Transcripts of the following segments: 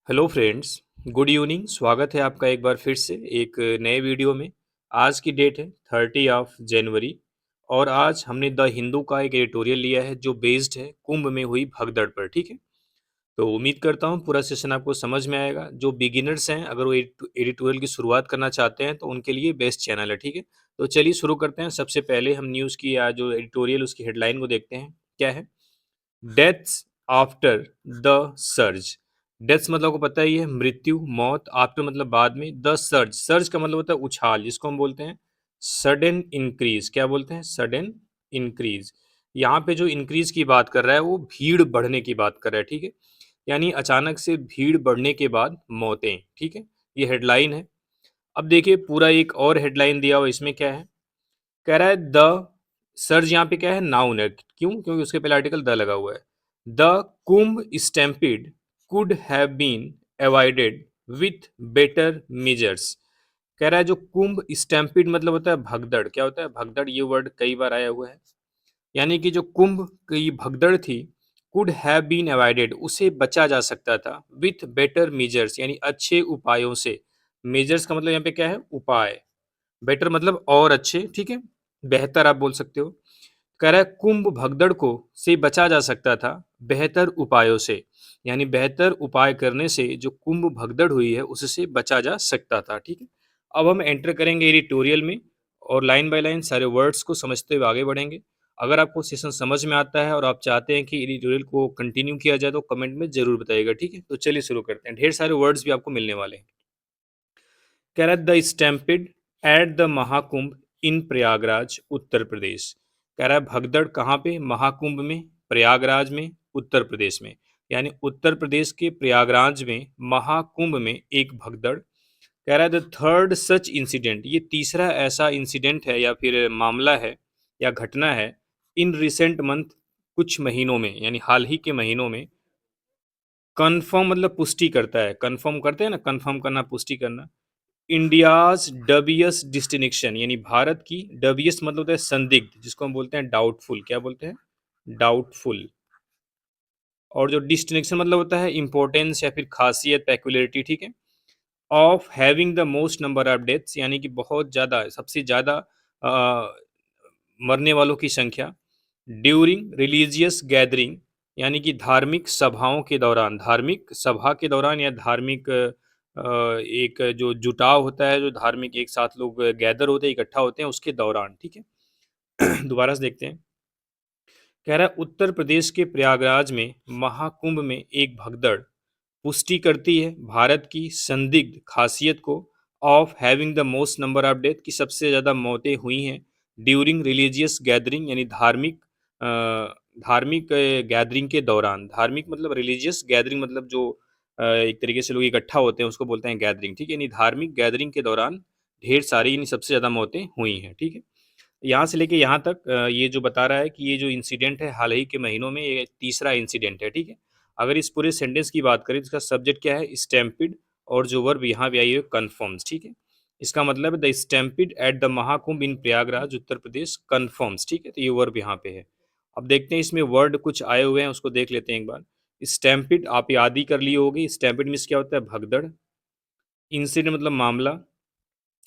Hello friends, good evening. स्वागत है आपका एक बार फिर से एक नए वीडियो में। आज की डेट है 30 जनवरी और आज हमने द हिंदू का एक एडिटोरियल लिया है जो बेस्ड है कुंभ में हुई भगदड़ पर। ठीक है, तो उम्मीद करता हूँ पूरा सेशन आपको समझ में आएगा। जो बिगिनर्स हैं, अगर वो एडिटोरियल की शुरुआत करना चाहते हैं तो उनके लिए बेस्ट चैनल है। ठीक है, तो चलिए शुरू करते हैं। सबसे पहले हम न्यूज़ की या जो एडिटोरियल उसकी हेडलाइन को देखते हैं। क्या है? Deaths after the surge. Deaths मतलब को पता ही है, मृत्यु, मौत। आफ्टर मतलब बाद में। द सर्ज, सर्ज का मतलब होता है उछाल, जिसको हम बोलते हैं सडन इंक्रीज। क्या बोलते हैं? Sudden increase. यहाँ पे जो इंक्रीज की बात कर रहा है वो भीड़ बढ़ने की बात कर रहा है। ठीक है, यानी अचानक से भीड़ बढ़ने के बाद मौतें। ठीक है, ये हेडलाइन है। अब देखिए पूरा एक और हेडलाइन दिया हुआ, इसमें क्या है? कह रहा है द सर्ज। यहाँ पे क्या है? नाउन है। क्यों? क्योंकि उसके पहले आर्टिकल द लगा हुआ है। The Kumbh stampede could have been avoided with better measures. कह रहा है जो कुंभ स्टैम्पीड मतलब होता है भगदड़। क्या होता है? भगदड़। ये वर्ड कई बार आया हुआ है। यानी कि जो कुंभ की भगदड़ थी, कुड हैव बीन अवॉइडेड, उसे बचा जा सकता था विथ बेटर मेजर्स, यानी अच्छे उपायों से। मेजर्स का मतलब यहाँ पे क्या है? उपाय। बेटर मतलब और अच्छे। ठीक है, बेहतर आप बोल सकते हो। कह रहा है कुंभ भगदड़ को से बचा जा सकता था बेहतर उपायों से, यानी बेहतर उपाय करने से जो कुंभ भगदड़ हुई है उससे बचा जा सकता था। ठीक है, अब हम एंटर करेंगे एडिटोरियल में और लाइन बाय लाइन सारे वर्ड्स को समझते हुए आगे बढ़ेंगे। अगर आपको सेशन समझ में आता है और आप चाहते हैं कि एडिटोरियल को कंटिन्यू किया जाए तो कमेंट में जरूर बताइएगा। ठीक है, तो चलिए शुरू करते हैं। ढेर सारे वर्ड्स भी आपको मिलने वाले हैं। कह रहा है the stampede at the Mahakumbh in Prayagraj Uttar प्रदेश। कह रहा है भगदड़ कहाँ पे? महाकुंभ में, प्रयागराज में, उत्तर प्रदेश में। यानी उत्तर प्रदेश के प्रयागराज में महाकुंभ में एक भगदड़। कह रहा है द थर्ड सच इंसिडेंट, ये तीसरा ऐसा इंसिडेंट है या फिर मामला है या घटना है इन रिसेंट मंथ, कुछ महीनों में, यानी हाल ही के महीनों में। कन्फर्म मतलब पुष्टि करता है। कन्फर्म करते हैं ना, कन्फर्म करना, पुष्टि करना। इंडियाज डबियस डिस्टिंक्शन, यानी भारत की डबियस मतलब होता है संदिग्ध, जिसको हम बोलते हैं डाउटफुल। क्या बोलते हैं? डाउटफुल। और जो डिस्टिंक्शन मतलब होता है इंपॉर्टेंस या फिर खासियत, पेक्युलरिटी। ठीक है, of having the most number of deaths, यानी कि बहुत ज़्यादा, सबसे ज़्यादा मरने वालों की संख्या। ड्यूरिंग रिलीजियस गैदरिंग, यानी कि धार्मिक सभाओं के दौरान, धार्मिक सभा के दौरान या धार्मिक एक जो जुटाव होता है, जो धार्मिक एक साथ लोग गैदर होते हैं, इकट्ठा होते हैं, उसके दौरान। ठीक है, दोबारा से देखते हैं। कह रहा है उत्तर प्रदेश के प्रयागराज में महाकुंभ में एक भगदड़ पुष्टि करती है भारत की संदिग्ध खासियत को, of having the most number of death, की सबसे ज़्यादा मौतें हुई हैं ड्यूरिंग रिलीजियस गैदरिंग, यानी धार्मिक गैदरिंग के दौरान। धार्मिक मतलब रिलीजियस, गैदरिंग मतलब जो एक तरीके से लोग इकट्ठा होते हैं उसको बोलते हैं गैदरिंग। ठीक है, यानी धार्मिक गैदरिंग के दौरान ढेर सारी, यानी सबसे ज़्यादा मौतें हुई हैं। ठीक है, यहाँ से लेके यहाँ तक ये जो बता रहा है कि ये जो इंसिडेंट है हाल ही के महीनों में, ये तीसरा इंसिडेंट है। ठीक है, अगर इस पूरे सेंटेंस की बात करें तो इसका सब्जेक्ट क्या है? स्टैम्पिड। और जो वर्ब यहाँ भी आई है कन्फर्म्स। ठीक है, इसका मतलब है the stampede at the Mahakumbh in Prayagraj Uttar Pradesh confirms. ठीक है, तो ये वर्ब यहाँ पे है। अब देखते हैं इसमें वर्ड कुछ आए हुए हैं, उसको देख लेते हैं एक बार। स्टैम्पिड आप याद ही कर लिए होगी। स्टैम्पिड मीन्स क्या होता है? भगदड़। इंसिडेंट मतलब मामला।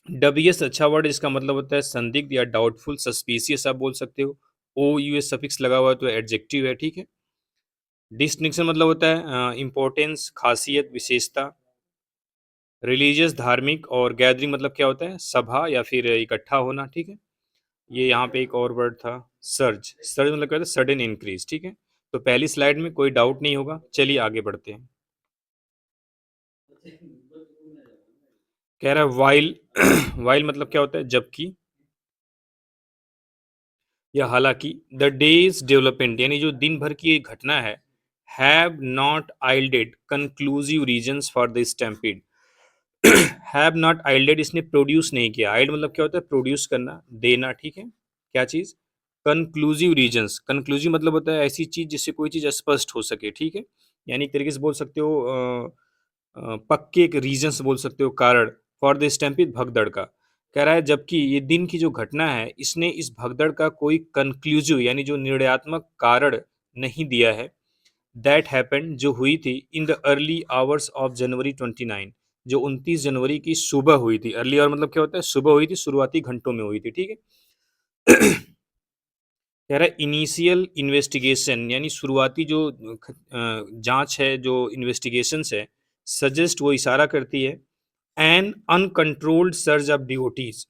डबियस अच्छा वर्ड, इसका मतलब होता है संदिग्ध या डाउटफुल, सस्पिशियस आप बोल सकते हो। ओ यू एस सफिक्स लगा हुआ है तो एडजेक्टिव है। ठीक है, डिस्टिंक्शन मतलब होता है इंपॉर्टेंस, खासियत, विशेषता। रिलीजियस धार्मिक, और गैदरिंग मतलब क्या होता है? सभा या फिर इकट्ठा होना। ठीक है, ये यहाँ पे एक और वर्ड था सर्ज। सर्ज मतलब क्या होता है? Sudden increase. ठीक है, तो पहली स्लाइड में कोई डाउट नहीं होगा। चलिए आगे बढ़ते हैं। कह रहा है वाइल वाइल मतलब क्या होता है? जबकि या हालांकि। द डेज डेवलपमेंट, यानी जो दिन भर की एक घटना है, have not yielded conclusive reasons for the stampede. Have not yielded, इसने प्रोड्यूस नहीं किया। आइल्ड मतलब क्या होता है? प्रोड्यूस करना, देना। ठीक है, क्या चीज? Conclusive reasons. कंक्लूसिव मतलब होता है ऐसी चीज जिससे कोई चीज स्पष्ट हो सके। ठीक है, यानी एक तरीके से बोल सकते हो पक्के एक रीजंस बोल सकते हो, कारण फॉर द स्टैम्पीड, भगदड़ का। कह रहा है जबकि ये दिन की जो घटना है इसने इस भगदड़ का कोई कंक्लूसिव, यानी जो निर्णयात्मक कारण नहीं दिया है। दैट हैपेंड जो हुई थी in the early hours of January 29, जो 29 जनवरी की सुबह हुई थी। अर्ली आवर मतलब क्या होता है, सुबह हुई थी, शुरुआती घंटों में हुई थी, ठीक है। कह रहा है इनिशियल इन्वेस्टिगेशन यानी शुरुआती जो जांच है, जो इन्वेस्टिगेशंस है, सजेस्ट वो इशारा करती है an uncontrolled surge of devotees,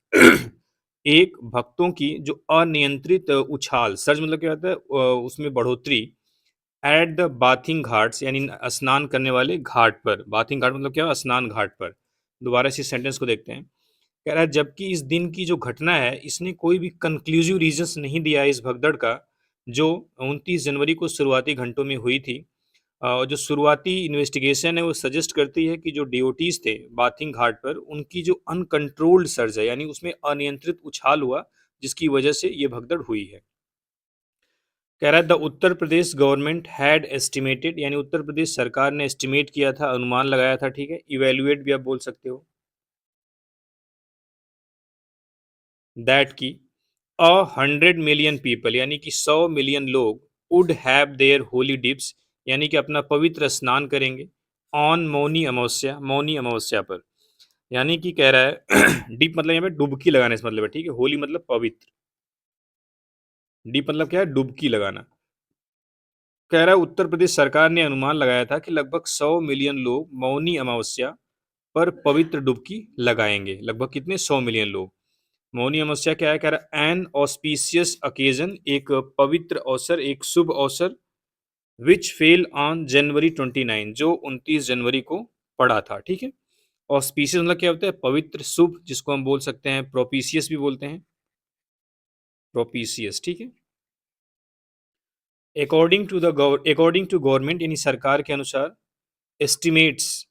एक भक्तों की जो अनियंत्रित उछाल, सर्ज मतलब क्या होता है, उसमें बढ़ोतरी, एट द बाथिंग घाट्स यानी स्नान करने वाले घाट पर। बाथिंग घाट मतलब क्या है, स्नान घाट पर। दोबारा इस सेंटेंस को देखते हैं। कह रहा है जबकि इस दिन की जो घटना है इसने कोई भी कंक्लूसिव रीजंस नहीं दिया है इस भगदड़ का, जो 29 जनवरी को शुरुआती घंटों में हुई थी। जो शुरुआती इन्वेस्टिगेशन है वो सजेस्ट करती है कि जो डिओटीज थे बाथिंग घाट पर, उनकी जो अनकंट्रोल्ड सर्ज है यानी उसमें अनियंत्रित उछाल हुआ, जिसकी वजह से ये भगदड़ हुई है। कह रहा है the Uttar Pradesh government had estimated यानी उत्तर प्रदेश सरकार ने एस्टिमेट किया था, अनुमान लगाया था, ठीक है, इवेल्युएट भी आप बोल सकते हो, दैट की 100 मिलियन पीपल यानी कि 100 मिलियन लोग would have their Holi dips यानी कि अपना पवित्र स्नान करेंगे ऑन मौनी अमावस्या, मौनी अमावस्या पर। यानी कि कह रहा है डिप मतलब यहाँ पे डुबकी लगाने से मतलब है, ठीक है, होली मतलब पवित्र, डिप मतलब क्या है, डुबकी लगाना। कह रहा है उत्तर प्रदेश सरकार ने अनुमान लगाया था कि लगभग 100 मिलियन लोग मौनी अमावस्या पर पवित्र डुबकी लगाएंगे। लगभग कितने, 100 मिलियन लोग। मौनी अमावस्या क्या है, कह रहा है एन ऑस्पिशियस ओकेजन, एक पवित्र अवसर, एक शुभ अवसर, विच फेल ऑन जनवरी 29, जो 29 जनवरी को पड़ा था, ठीक है। ऑस्पिशियस मतलब क्या होता है, पवित्र, शुभ, जिसको हम बोल सकते हैं प्रोपिशियस भी बोलते हैं, प्रोपिशियस, ठीक है। अकॉर्डिंग टू गवर्नमेंट यानी सरकार के अनुसार, estimates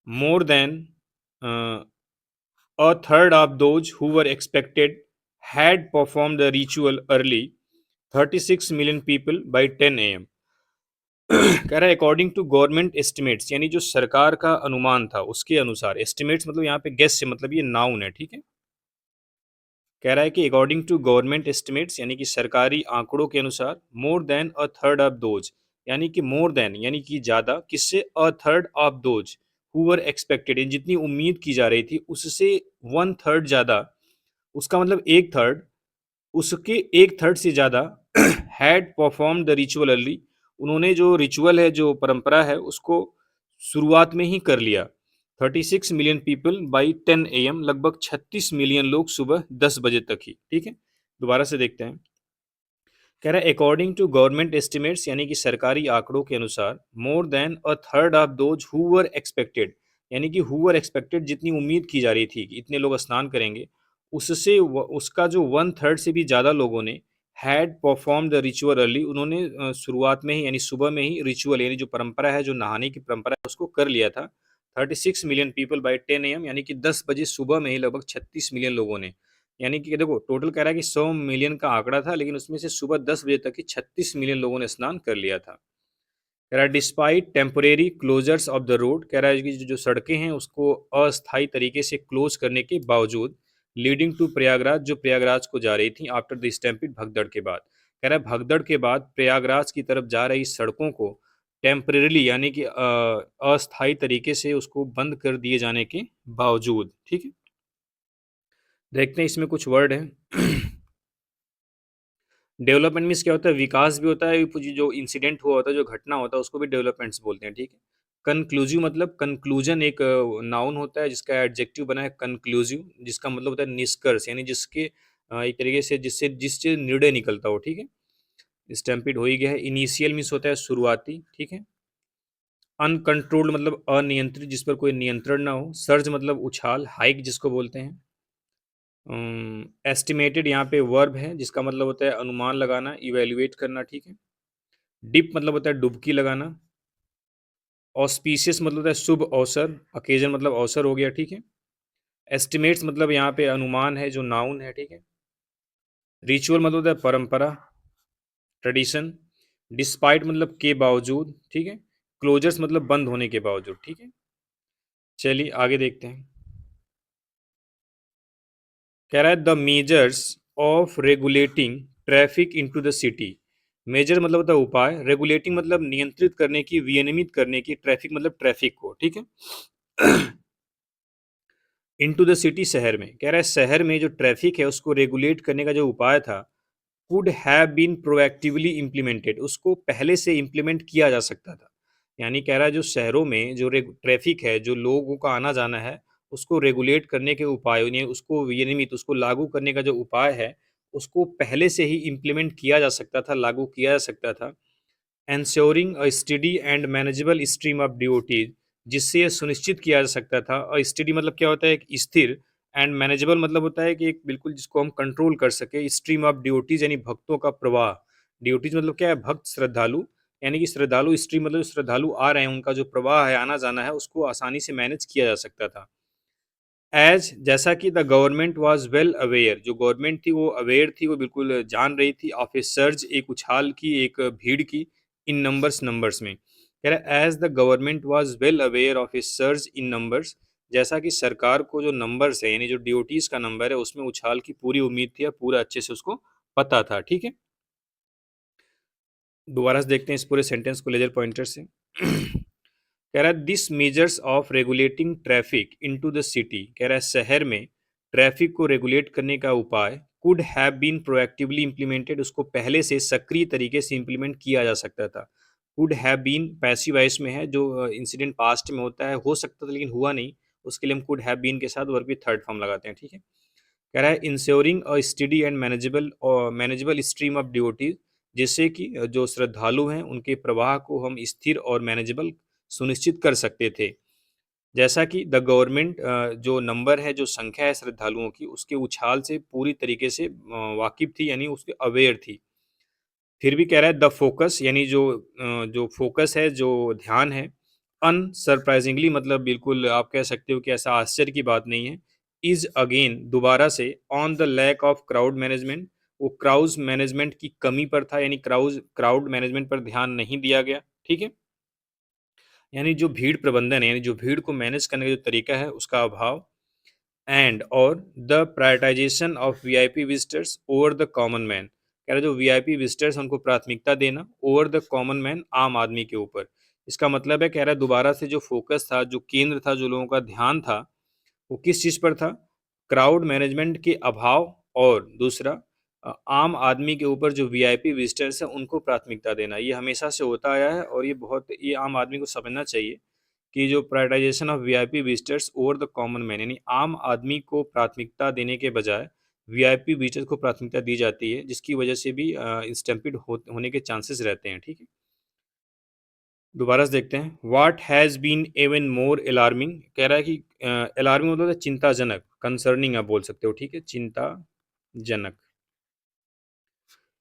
more than a third of those who were expected had performed the ritual early, 36 million people by 10 a.m. कह रहा है अकॉर्डिंग टू गवर्नमेंट एस्टिमेट्स यानी जो सरकार का अनुमान था उसके अनुसार, एस्टिमेट्स मतलब यहाँ पे गेस से मतलब ये नाउन है, ठीक है। कह रहा है कि अकॉर्डिंग टू गवर्नमेंट एस्टिमेट्स यानी कि सरकारी आंकड़ों के अनुसार, more than a third of those यानी कि मोर देन यानी कि ज्यादा, किससे, a third of those who were expected जितनी उम्मीद की जा रही थी उससे वन थर्ड ज्यादा, उसका मतलब एक थर्ड, उसके एक थर्ड से ज़्यादा had perform the ritual early, उन्होंने जो रिचुअल है, जो परंपरा है, उसको शुरुआत में ही कर लिया। 36 मिलियन पीपल बाई 10 AM, लगभग 36 मिलियन लोग सुबह 10 बजे तक ही, ठीक है। दोबारा से देखते हैं। कह रहा है अकॉर्डिंग टू गवर्नमेंट एस्टिमेट्स यानी कि सरकारी आंकड़ों के अनुसार, more than a third of those who were expected यानी कि हु वर एक्सपेक्टेड जितनी उम्मीद की जा रही थी कि इतने लोग स्नान करेंगे, उससे उसका जो वन थर्ड से भी ज़्यादा लोगों ने had perform the ritual early, उन्होंने शुरुआत में ही यानी सुबह में ही रिचुअल यानी जो परंपरा है, जो नहाने की परंपरा है, उसको कर लिया था। 36 मिलियन पीपल बाई 10 AM यानी कि 10 बजे सुबह में ही लगभग 36 मिलियन लोगों ने, यानी कि देखो टोटल कह रहा है कि 100 मिलियन का आंकड़ा था, लेकिन उसमें से सुबह 10 बजे तक ही 36 मिलियन लोगों ने स्नान कर लिया था। कह रहा है despite temporary closures of the road, कह रहा है कि जो सड़कें हैं उसको अस्थायी तरीके से क्लोज करने के बावजूद, लीडिंग टू प्रयागराज, जो प्रयागराज को जा रही थी आफ्टर द स्टैम्पिड, भगदड़ के बाद। कह रहा है भगदड़ के बाद प्रयागराज की तरफ जा रही सड़कों को टेम्परेली यानी कि अस्थायी तरीके से उसको बंद कर दिए जाने के बावजूद, ठीक है। देखते हैं इसमें कुछ वर्ड हैं। डेवलपमेंट मीन्स क्या होता है, विकास भी होता है, जो इंसिडेंट हुआ होता है, जो घटना होता है, उसको भी डेवलपमेंट्स बोलते हैं, ठीक है। कंक्लूसिव मतलब कंक्लूजन, एक नाउन होता है जिसका एडजेक्टिव बना है कंक्लूसिव, जिसका मतलब होता है निष्कर्ष यानी जिसके एक तरीके से जिससे निर्णय निकलता हो, ठीक है। स्टैम्पिड हो ही गया है। इनिशियल मीन्स होता है शुरुआती, ठीक है। अनकंट्रोल्ड मतलब अनियंत्रित, जिस पर कोई नियंत्रण ना हो। सर्ज मतलब उछाल, हाइक जिसको बोलते हैं। एस्टिमेटेड यहाँ पे वर्ब है जिसका मतलब होता है अनुमान लगाना, इवेल्युएट करना, ठीक है। डिप मतलब होता है डुबकी लगाना। ऑस्पिशियस मतलब होता है शुभ अवसर, अकेजन मतलब अवसर हो गया, ठीक है। एस्टिमेट्स मतलब यहाँ पे अनुमान है, जो नाउन है, ठीक है। रिचुअल मतलब होता है परंपरा, ट्रेडिशन। डिस्पाइट मतलब के बावजूद, ठीक है। क्लोजर्स मतलब बंद होने के बावजूद, ठीक है। चलिए आगे देखते हैं। कह रहा है the measures of regulating traffic into the city, measure मतलब होता है उपाय, रेगुलेटिंग मतलब नियंत्रित करने की, विनियमित करने की, ट्रैफिक मतलब ट्रैफिक को, ठीक है। इनटू द सिटी शहर में, कह रहा है शहर में जो ट्रैफिक है उसको रेगुलेट करने का जो उपाय था, could have been proactively implemented, उसको पहले से इम्प्लीमेंट किया जा सकता था। यानी कह रहा है जो शहरों में जो ट्रैफिक है, जो लोगों का आना जाना है, उसको रेगुलेट करने के उपाय, यानी उसको विनियमित, उसको लागू करने का जो उपाय है, उसको पहले से ही इम्प्लीमेंट किया जा सकता था, लागू किया जा सकता था। ensuring a steady and manageable stream of devotees, जिससे ये सुनिश्चित किया जा सकता था। और स्टडी मतलब क्या होता है, एक स्थिर, एंड मैनेजेबल मतलब होता है कि एक बिल्कुल जिसको हम कंट्रोल कर सके, स्ट्रीम ऑफ ड्यूटीज यानी भक्तों का प्रवाह। ड्यूटीज मतलब क्या है, भक्त श्रद्धालु, यानी कि श्रद्धालु स्ट्रीम मतलब श्रद्धालु आ रहे हैं, उनका जो प्रवाह है, आना जाना है, उसको आसानी से मैनेज किया जा सकता था। एज जैसा कि the government was well aware, जो गवर्नमेंट थी वो अवेयर थी, वो बिल्कुल जान रही थी, ऑफ ए सर्ज, एक उछाल की, एक भीड़ की, इन नंबर्स में, कह रहा है as the government was well aware of a surge in numbers, जैसा कि सरकार को जो नंबर्स है, यानी जो ड्यूटीज का नंबर है, उसमें उछाल की पूरी उम्मीद थी, या पूरा अच्छे से उसको पता था, ठीक है। दोबारा से देखते हैं इस पूरे सेंटेंस को लेजर पॉइंटर से। कह रहा है this measures of regulating traffic into the city, कह रहा है शहर में ट्रैफिक को रेगुलेट करने का उपाय could have been proactively implemented, उसको पहले से सक्रिय तरीके से इम्प्लीमेंट किया जा सकता था। Could have been passive voice में है, जो इंसिडेंट पास्ट में होता है, हो सकता था लेकिन हुआ नहीं, उसके लिए हम कुड हैव बीन के साथ वर्ब की थर्ड फॉर्म लगाते हैं, ठीक है। कह रहा है ensuring a study and manageable और मैनेजेबल स्ट्रीम ऑफ ड्यूटीज, जिससे कि जो श्रद्धालु हैं उनके प्रवाह को हम स्थिर और मैनेजेबल सुनिश्चित कर सकते थे। जैसा कि द गवर्नमेंट जो नंबर है, जो संख्या है श्रद्धालुओं की, उसके उछाल से पूरी तरीके से वाकिफ थी, यानी उसके अवेयर थी। फिर भी कह रहा है द फोकस, यानी जो फोकस है, जो ध्यान है, अनसरप्राइजिंगली मतलब बिल्कुल आप कह सकते हो कि ऐसा आश्चर्य की बात नहीं है, इज अगेन दोबारा से on the lack of crowd management, वो क्राउड मैनेजमेंट की कमी पर था, यानी क्राउड मैनेजमेंट पर ध्यान नहीं दिया गया, ठीक है। यानी जो भीड़ प्रबंधन है, यानी जो भीड़ को मैनेज करने का जो तरीका है, उसका अभाव। एंड और the prioritisation of VIP visitors over the common man, कह रहे जो वीआईपी विजिटर्स उनको प्राथमिकता देना ओवर द कॉमन मैन, आम आदमी के ऊपर। इसका मतलब है, कह रहा है दोबारा से जो फोकस था, जो केंद्र था, जो लोगों का ध्यान था, वो किस चीज़ पर था, क्राउड मैनेजमेंट के अभाव, और दूसरा आम आदमी के ऊपर, जो वीआईपी विजिटर्स है उनको प्राथमिकता देना। ये हमेशा से होता आया है, और ये आम आदमी को समझना चाहिए कि जो prioritisation of VIP visitors over the common man, यानी आम आदमी को प्राथमिकता देने के बजाय वीआईपी विजिटर्स को प्राथमिकता दी जाती है, जिसकी वजह से भी स्टम्पिड होने के चांसेस रहते हैं, ठीक है। दोबारा से देखते हैं, what has been even more alarming, कह रहा है कि अलार्मिंग मतलब है चिंताजनक, कंसर्निंग आप बोल सकते हो, ठीक है, चिंताजनक।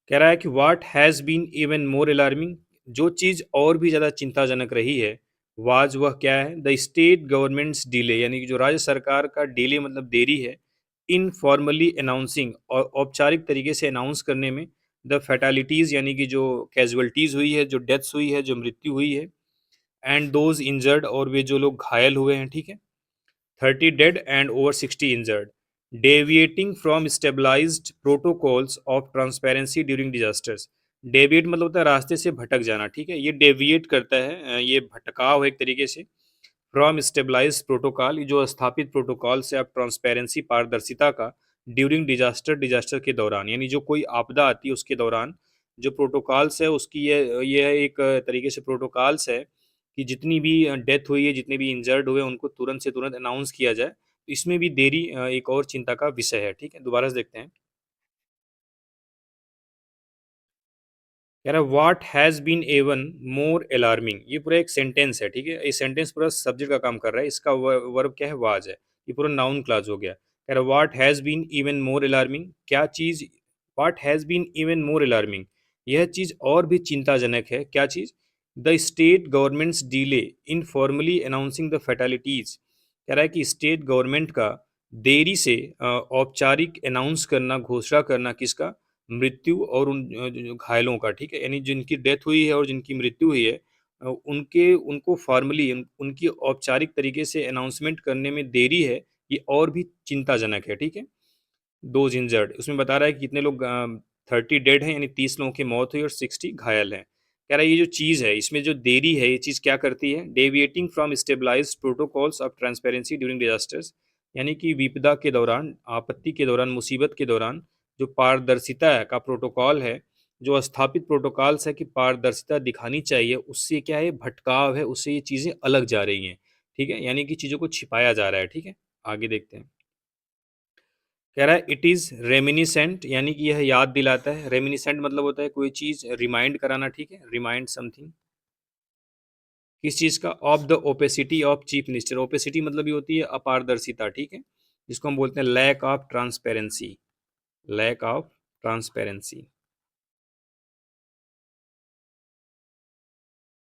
कह रहा है कि what has been even more alarming, जो चीज़ और भी ज़्यादा चिंताजनक रही है, वाज वह क्या है, द स्टेट गवर्नमेंट्स डिले, यानी कि जो राज्य सरकार का डिले मतलब देरी है, इन फॉर्मली अनाउंसिंग, और औपचारिक तरीके से अनाउंस करने में, द फैटालिटीज़, यानी कि जो कैजुअलिटीज़ हुई है, जो डेथ्स हुई है, जो मृत्यु हुई है, एंड दोज इंजर्ड, और वे जो लोग घायल हुए हैं, ठीक है, 30 dead and over 60 injured, deviating from stabilized protocols of transparency during disasters। Deviate मतलब होता है रास्ते से भटक जाना, ठीक है, ये डेविएट करता है, ये भटकाव है एक तरीके से, फ्रॉम स्टेबलाइज प्रोटोकॉल, जो स्थापित प्रोटोकॉल से, आप ट्रांसपेरेंसी, पारदर्शिता का, ड्यूरिंग डिजास्टर के दौरान, यानी जो कोई आपदा आती है उसके दौरान जो प्रोटोकॉल्स है, उसकी ये एक तरीके से प्रोटोकॉल्स है कि जितनी भी डेथ हुई है, जितने भी इंजर्ड हुए, उनको तुरंत से तुरंत अनाउंस किया जाए। तो इसमें भी देरी एक और चिंता का विषय है, ठीक है। दोबारा से देखते हैं, कह रहा है what has been even more alarming, ये पूरा एक सेंटेंस है, ठीक है, ये सेंटेंस पूरा सब्जेक्ट का काम कर रहा है, इसका वर्ब क्या है, वाज है, ये पूरा नाउन क्लास हो गया। कह रहा है what has been even more alarming, क्या चीज़, what has been even more alarming, यह चीज़ और भी चिंताजनक है, क्या चीज़, the state government's delay in formally announcing the fatalities, कह रहा है कि स्टेट गवर्नमेंट का देरी से औपचारिक अनाउंस करना, घोषणा करना, किसका, मृत्यु और उन जो घायलों का, ठीक है, यानी जिनकी डेथ हुई है और जिनकी मृत्यु हुई है, उनको फॉर्मली उनकी औपचारिक तरीके से अनाउंसमेंट करने में देरी है, ये और भी चिंताजनक है, ठीक है। दोज इंजर्ड, उसमें बता रहा है कि कितने लोग 30 डेड हैं यानी 30 लोगों की मौत हुई और 60 घायल हैं। कह रहा है ये जो चीज़ है, इसमें जो देरी है, ये चीज़ क्या करती है, deviating from stabilised protocols of transparency during disasters, यानी कि विपदा के दौरान, आपत्ति के दौरान, मुसीबत के दौरान जो पारदर्शिता का प्रोटोकॉल है, जो स्थापित प्रोटोकॉल्स है कि पारदर्शिता दिखानी चाहिए, उससे क्या है, भटकाव है, उससे ये चीज़ें अलग जा रही हैं। ठीक है, यानी कि चीज़ों को छिपाया जा रहा है। ठीक है, आगे देखते हैं। कह रहा है इट इज़ रेमिनिसेंट, यानी कि यह याद दिलाता है। रेमिनिसेंट मतलब होता है कोई चीज़ रिमाइंड कराना। ठीक है, रिमाइंड समथिंग, किस चीज़ का, of the opacity of chief minister. Opacity मतलब ये होती है अपारदर्शिता। ठीक है, जिसको हम बोलते हैं lack of transparency, lack of transparency.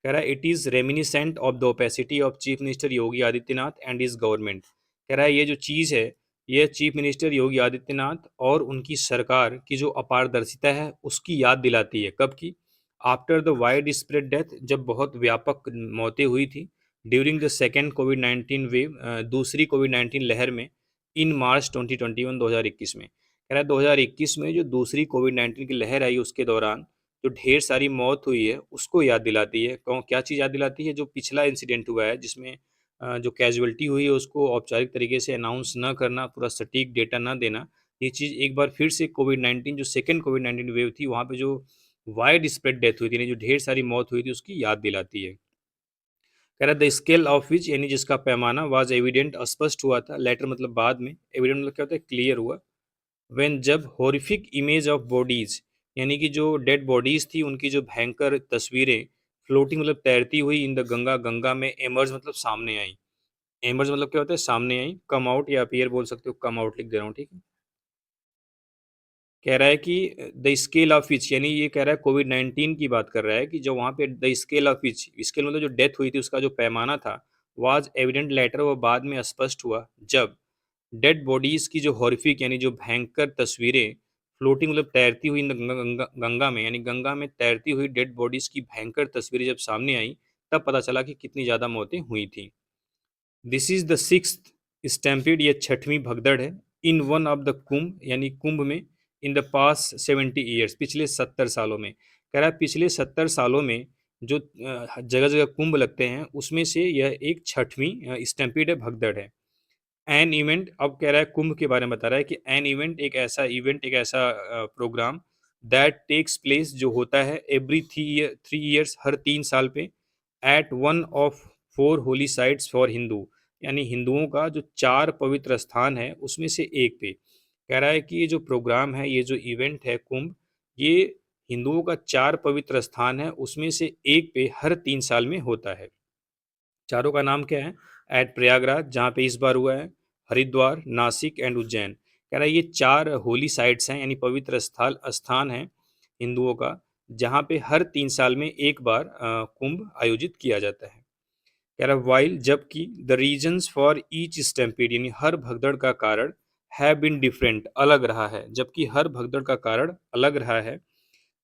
कह रहा है it is reminiscent of the opacity of chief minister Yogi Adityanath and is government. कह रहा है ये जो चीज़ है, ये चीफ मिनिस्टर योगी आदित्यनाथ और उनकी सरकार की जो अपारदर्शिता है उसकी याद दिलाती है। कब की, after the wide spread death, जब बहुत व्यापक मौतें हुई थी, during the second Covid 19 wave, दूसरी कोविड 19 लहर में, इन मार्च 2021, 2021 में। कह रहा है 2021 में जो दूसरी कोविड 19 की लहर आई उसके दौरान जो ढेर सारी मौत हुई है उसको याद दिलाती है। कौन, क्या चीज़ याद दिलाती है, जो पिछला इंसिडेंट हुआ है जिसमें जो कैजुअलिटी हुई है उसको औपचारिक तरीके से अनाउंस न करना, पूरा सटीक डेटा न देना, ये चीज़ एक बार फिर से कोविड 19 जो सेकेंड कोविड 19 वेव थी वहाँ पे जो वाइड स्प्रेड डेथ हुई थी, यानी जो ढेर सारी मौत हुई थी, उसकी याद दिलाती है। कह रहा है द स्केल ऑफ विच, यानी जिसका पैमाना, वाज एविडेंट, स्पष्ट हुआ था, लेटर मतलब बाद में, एविडेंट मतलब क्या होता है, क्लियर हुआ, व्हेन, जब हॉरिफिक इमेज ऑफ बॉडीज, यानी कि जो डेड बॉडीज थी उनकी जो भयंकर तस्वीरें फ्लोटिंग मतलब तैरती हुई इन द गंगा, गंगा में, एमर्ज मतलब सामने आई। एमर्ज मतलब क्या होता है, सामने आई, कम आउट या अपीयर बोल सकते हो, कम आउट लिख दे रहा हूँ। ठीक है, कह रहा है कि द स्केल ऑफ विच, यानी ये कह रहा है कोविड 19 की बात कर रहा है कि जो वहाँ पे the scale of which, scale मतलब जो डेथ हुई थी उसका जो पैमाना था, वाज एविडेंट लेटर, वो बाद में स्पष्ट हुआ जब डेड बॉडीज की जो हॉरिफिक, यानी जो भयंकर तस्वीरें फ्लोटिंग मतलब तैरती हुई गंगा, गंगा में, यानी गंगा में तैरती हुई डेड बॉडीज की भयंकर तस्वीरें जब सामने आई, तब पता चला कि कितनी ज़्यादा मौतें हुई थी। This is the sixth stampede, ये छठवीं भगदड़ है, इन वन ऑफ द कुंभ, यानी कुंभ में, इन द पास 70 ईयर्स, पिछले 70 सालों में। कह रहा है पिछले 70 सालों में जो जगह जगह कुंभ लगते हैं उसमें से यह एक छठवीं स्टैम्पेड है, भगदड़ है। एन इवेंट, अब कह रहा है कुंभ के बारे में बता रहा है कि एन इवेंट एक ऐसा इवेंट, एक ऐसा प्रोग्राम, दैट टेक्स प्लेस, जो होता है एवरी 3 ईयर्स, हर 3 साल पे, at one of 4 holy sites for Hindu, यानी हिंदुओं का जो 4 पवित्र स्थान है उसमें से एक पे। कह रहा है कि ये जो प्रोग्राम है, ये जो इवेंट है कुंभ, ये हिंदुओं का 4 पवित्र स्थान है उसमें से एक पे हर 3 साल में होता है। चारों का नाम क्या है, एट प्रयागराज जहाँ पे इस बार हुआ है, हरिद्वार, नासिक एंड उज्जैन। कह रहा है ये 4 होली साइट्स हैं, यानी पवित्र स्थल स्थान है हिंदुओं का, जहाँ पे हर 3 साल में एक बार कुंभ आयोजित किया जाता है। कह रहा है वाइल, जबकि the reasons for each stampede, यानी हर भगदड़ का कारण, हैव बिन डिफरेंट, अलग रहा है, जबकि हर भगदड़ का कारण अलग रहा है,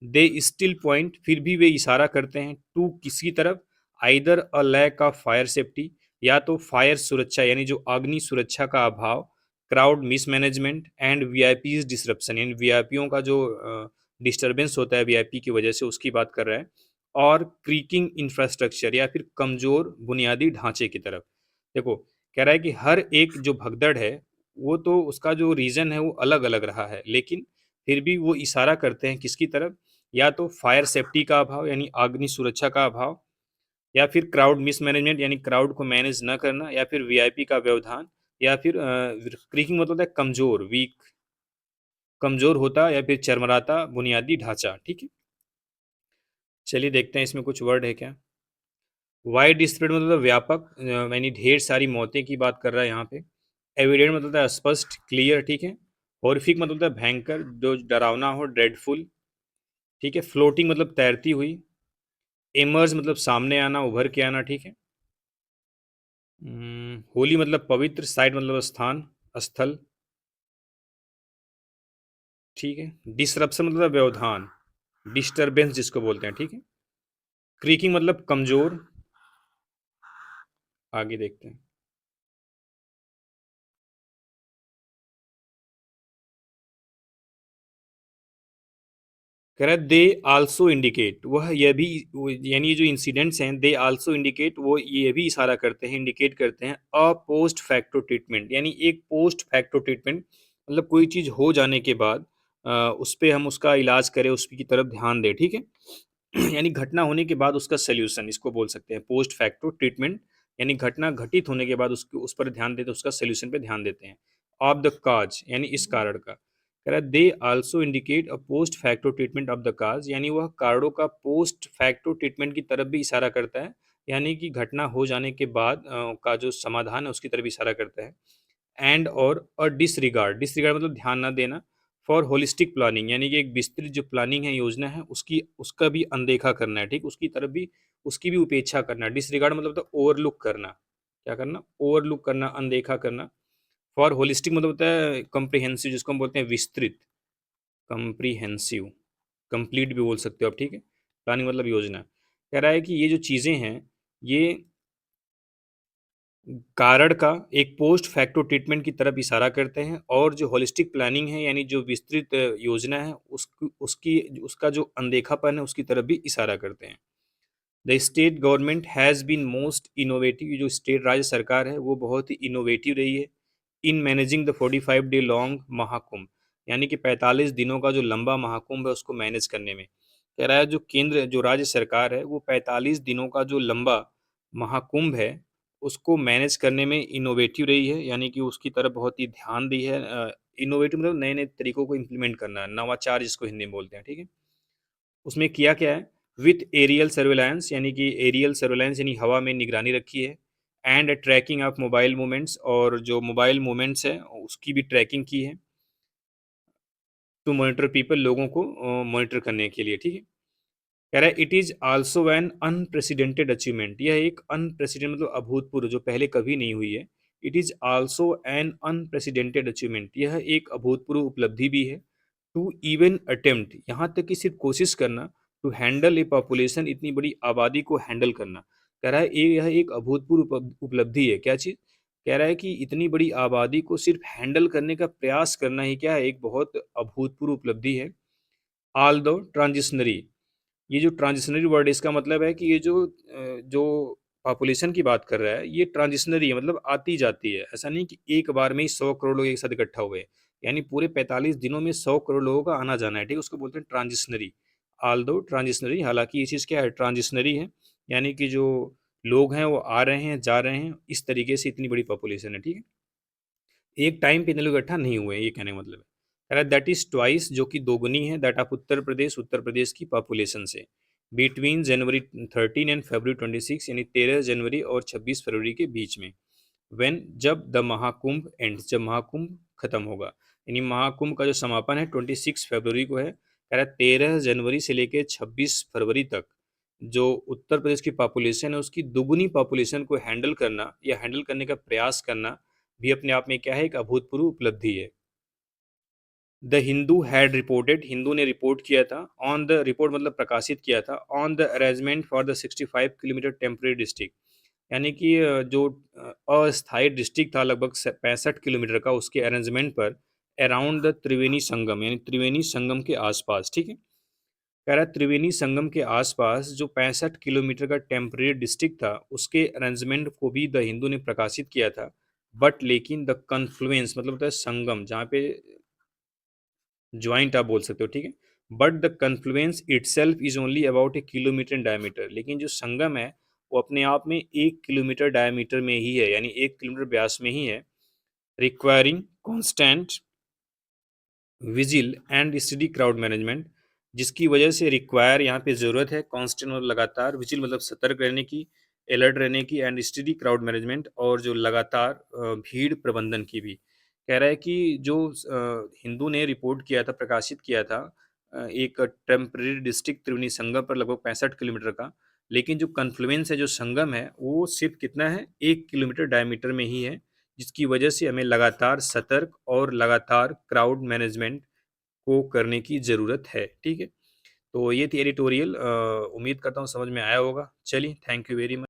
दे स्टिल पॉइंट, फिर भी वे इशारा करते हैं, टू किसकी तरफ, either a lack of fire safety, या तो फायर सुरक्षा यानी जो अग्नि सुरक्षा का अभाव, crowd mismanagement and VIPs disruption, यानी वीआईपियों का जो डिस्टरबेंस होता है वीआईपी की वजह से, उसकी बात कर रहा है, और क्रीकिंग इंफ्रास्ट्रक्चर या फिर कमजोर बुनियादी ढांचे की तरफ। देखो, कह रहा है कि हर एक जो भगदड़ है वो तो उसका जो रीजन है वो अलग अलग रहा है, लेकिन फिर भी वो इशारा करते हैं किसकी तरफ, या तो फायर सेफ्टी का अभाव यानी अग्नि सुरक्षा का अभाव, या फिर क्राउड मिसमैनेजमेंट यानी क्राउड को मैनेज न करना, या फिर वीआईपी का व्यवधान, या फिर क्रीकिंग मतलब होता है कमजोर, वीक, कमजोर होता या फिर चरमराता बुनियादी ढांचा। ठीक है, चलिए देखते हैं इसमें कुछ वर्ड है क्या। वाइड स्प्रेड मतलब व्यापक, यानी ढेर सारी मौतें की बात कर रहा है यहाँ पे। एविडेंट मतलब होता है स्पष्ट, क्लियर। ठीक है, हॉरिफिक मतलब होता है भयंकर, जो डरावना हो, ड्रेडफुल। ठीक है, फ्लोटिंग मतलब तैरती हुई। इमर्ज मतलब सामने आना, उभर के आना। ठीक है, होली मतलब पवित्र, साइट मतलब स्थान, स्थल। ठीक है, डिसरप्शन मतलब व्यवधान, डिस्टरबेंस जिसको बोलते हैं। ठीक है, क्रीकिंग मतलब कमजोर। आगे देखते हैं। कह रहा है दे आल्सो इंडिकेट, वह यह भी यानी जो इंसिडेंट्स हैं दे आल्सो इंडिकेट, वो ये भी इशारा करते हैं, इंडिकेट करते हैं अ पोस्ट फैक्टो ट्रीटमेंट, यानी एक पोस्ट फैक्टो ट्रीटमेंट मतलब कोई चीज़ हो जाने के बाद उस पे हम उसका इलाज करें, उसकी तरफ ध्यान दें, ठीक है। यानी घटना होने के बाद उसका सॉल्यूशन, इसको बोल सकते हैं पोस्ट फैक्टो ट्रीटमेंट, यानी घटना घटित होने के बाद उसके उस पर ध्यान देते, उसका सॉल्यूशन पे ध्यान देते हैं। ऑफ द काज यानी इस कारण का, कह रहा है they also indicate a post facto treatment of the cause, यानी वह कारणों का पोस्ट फैक्टो ट्रीटमेंट की तरफ भी इशारा करता है, यानी कि घटना हो जाने के बाद का जो समाधान है उसकी तरफ इशारा करता है। एंड और डिसरिगार्ड, डिसरिगार्ड मतलब ध्यान ना देना, फॉर होलिस्टिक प्लानिंग, यानी कि एक विस्तृत जो प्लानिंग है, योजना है, उसकी उसका भी अनदेखा करना है, ठीक, उसकी तरफ भी उसकी भी उपेक्षा करना। डिसरिगार्ड मतलब होता है ओवरलुक करना, क्या करना, ओवरलुक करना, अनदेखा करना। फॉर होलिस्टिक मतलब होता है कम्प्रिहेंसिव, जिसको हम बोलते हैं विस्तृत, कम्प्रीहेंसिव, कंप्लीट भी बोल सकते हो आप, ठीक है। प्लानिंग मतलब योजना। कह रहा है कि ये जो चीज़ें हैं ये कारण का एक पोस्ट फैक्टो ट्रीटमेंट की तरफ इशारा करते हैं, और जो होलिस्टिक प्लानिंग है यानी जो विस्तृत योजना है उसकी उसका जो अनदेखापन है उसकी तरफ भी इशारा करते हैं। The state government has been most innovative, जो स्टेट राज्य सरकार है वो बहुत ही इनोवेटिव रही है in managing the 45 day long Mahakumbh, यानी कि 45 दिनों का जो लंबा महाकुंभ है उसको मैनेज करने में। कह रहा है जो केंद्र जो राज्य सरकार है वो 45 दिनों का जो लंबा महाकुंभ है उसको मैनेज करने में इनोवेटिव रही है, यानी कि उसकी तरफ बहुत ही ध्यान दी है। इनोवेटिव मतलब नए नए तरीकों को इम्प्लीमेंट करना, नवाचार जिसको हिंदी में बोलते हैं, ठीक है। उसमें किया क्या है, विथ एरियल सर्वेलांस, यानी कि एरियल सर्वेलांस यानी हवा में निगरानी रखी है, and tracking of mobile movements, और जो मोबाइल मूवमेंट्स है उसकी भी ट्रैकिंग की है, टू मॉनिटर पीपल, लोगों को मॉनिटर करने के लिए, ठीक है। कह रहा है it is also an unprecedented achievement, यह एक अनप्रेसिडेंट मतलब अभूतपूर्व, जो पहले कभी नहीं हुई है। It is also an unprecedented achievement, यह एक अभूतपूर्व उपलब्धि भी है। टू इवन अटेम्प्ट, यहाँ तक कि सिर्फ कोशिश करना, टू हैंडल ए पॉपुलेशन, इतनी बड़ी आबादी को हैंडल करना। कह रहा है यह एक अभूतपूर्व उपलब्धि है, क्या चीज़, कह रहा है कि इतनी बड़ी आबादी को सिर्फ हैंडल करने का प्रयास करना ही क्या है, एक बहुत अभूतपूर्व उपलब्धि है। ऑल दो ट्रांजिशनरी, ये जो ट्रांजिशनरी वर्ड है इसका मतलब है कि ये जो पॉपुलेशन की बात कर रहा है ये ट्रांजिशनरी है, मतलब आती जाती है, ऐसा नहीं कि एक बार में ही 100 करोड़ लोग एक साथ इकट्ठा हुए, यानी पूरे 45 दिनों में 100 करोड़ लोगों का आना जाना है, ठीक है, उसको बोलते हैं ट्रांजिशनरी। आल दो ट्रांजिशनरी, हालांकि ये चीज़ क्या है, ट्रांजिशनरी है, यानी कि जो लोग हैं वो आ रहे हैं जा रहे हैं, इस तरीके से इतनी बड़ी पॉपुलेशन है, ठीक है। एक टाइम पे इतने लोग इकट्ठा नहीं हुए, ये कहने का मतलब है। कह रहा है दैट इज ट्वाइस, जो कि दोगुनी है, दैट ऑफ उत्तर प्रदेश की पॉपुलेशन से, बिटवीन जनवरी 13 एंड फरवरी 26, यानी 13 जनवरी और 26 फरवरी के बीच में। व्हेन, जब द महाकुंभ एंड, जब महाकुंभ खत्म होगा, यानी महाकुंभ का जो समापन है 26 फरवरी को है। कह रहा है 13 जनवरी से लेकर 26 फरवरी तक जो उत्तर प्रदेश की पॉपुलेशन है उसकी दुगुनी पॉपुलेशन को हैंडल करना या हैंडल करने का प्रयास करना भी अपने आप में क्या है, एक अभूतपूर्व उपलब्धि है। The Hindu had reported, Hindu ने रिपोर्ट किया था, ऑन द, रिपोर्ट मतलब प्रकाशित किया था, on the arrangement for the 65 kilometre temporary district, यानी कि जो अस्थायी डिस्ट्रिक्ट था लगभग 65 किलोमीटर का, उसके अरेंजमेंट पर अराउंड द त्रिवेणी संगम, यानी त्रिवेणी संगम के आसपास, ठीक है। कह रहा है त्रिवेणी संगम के आसपास जो 65 किलोमीटर का टेम्परेरी डिस्ट्रिक्ट था उसके अरेंजमेंट को भी द हिंदू ने प्रकाशित किया था। बट लेकिन द कन्फ्लुएंस मतलब होता है संगम, जहाँ पे ज्वाइंट आप बोल सकते हो, ठीक है। But the confluence itself is only about A kilometre in diameter, लेकिन जो संगम है वो अपने आप में 1 किलोमीटर डायमीटर में ही है, यानी 1 किलोमीटर व्यास में ही है। Requiring constant vigil and study crowd management, जिसकी वजह से रिक्वायर यहाँ पे ज़रूरत है, कांस्टेंट मतलब लगातार, विजिल मतलब सतर्क रहने की, अलर्ट रहने की, एंड स्टडी क्राउड मैनेजमेंट और जो लगातार भीड़ प्रबंधन की भी। कह रहा है कि जो हिंदू ने रिपोर्ट किया था, प्रकाशित किया था एक टेम्परेरी डिस्ट्रिक्ट त्रिवेणी संगम पर लगभग 65 किलोमीटर का, लेकिन जो कन्फ्लुएंस है, जो संगम है, वो सिर्फ कितना है, 1 किलोमीटर डायमीटर में ही है, जिसकी वजह से हमें लगातार सतर्क और लगातार क्राउड मैनेजमेंट को करने की ज़रूरत है, ठीक है। तो ये थी एडिटोरियल, उम्मीद करता हूँ समझ में आया होगा। चलिए, थैंक यू वेरी मच।